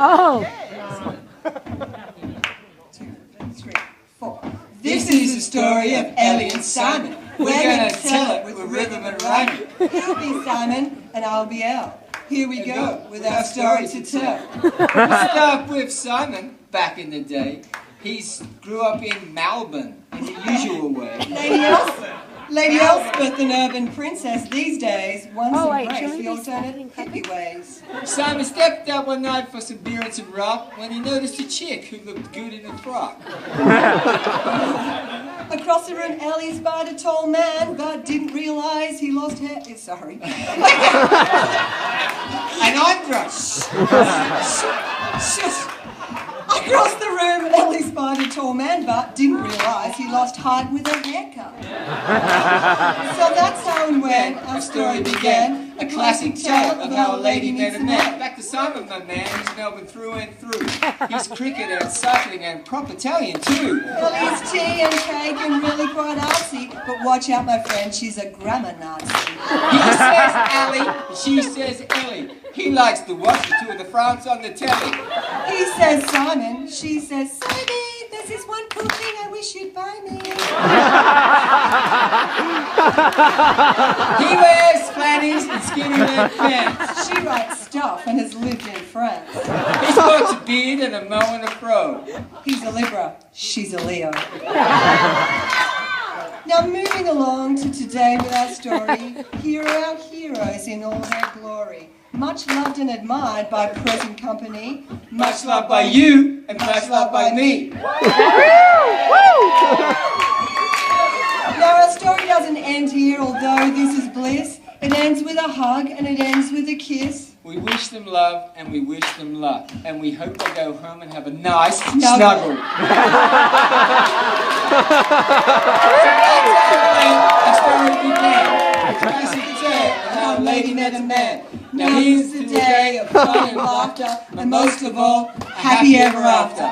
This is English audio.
Oh. 2, 3, 4. This is the story of Ellie and Simon. We're going to tell it with rhythm and rhyming. He'll be Simon and I'll be Elle. Here we go with our story to tell. We'll start with Simon back in the day. He grew up in Melbourne in the usual way. Lady Elspeth, an urban princess these days, once embraced should we the be alternate starting hippie ways. Simon stepped out one night for some beer and some rock when he noticed a chick who looked good in a frock. Across the room, Ellie spied a tall man, but didn't realise he lost hair. Sorry. An eyebrush. Across the room, Ellie spied a tall man, but didn't realise he lost height with a haircut. So that's how and when our story began, a classic tale of how a lady met a man. Back to Simon, my man, he's Melbourne through and through. He's cricket and cycling and prop Italian too. Ellie's tea and cake and really quite artsy, but watch out, my friend, she's a grammar Nazi. He says Ellie, she says Ellie. He likes to watch the Tour de France on the telly. He says Simon, she says Simon, there's this one cool thing I wish you'd buy me. He wears flannels and skinny leg pants. She writes stuff and has lived in France. He sports a beard and a mow and a fro. He's a Libra, she's a Leo. Now moving along to today with our story, here are our heroes in all their glory. Much loved and admired by present company. Much loved by you and much loved by me. Now our story doesn't end here, although this is bliss. It ends with a hug and it ends with a kiss. We wish them love and we wish them luck. And we hope they go home and have a nice snuggle. So that's how the story began. A classic tale of how a lady met a man. Now here's the day of fun and laughter, and most of all, happy ever after.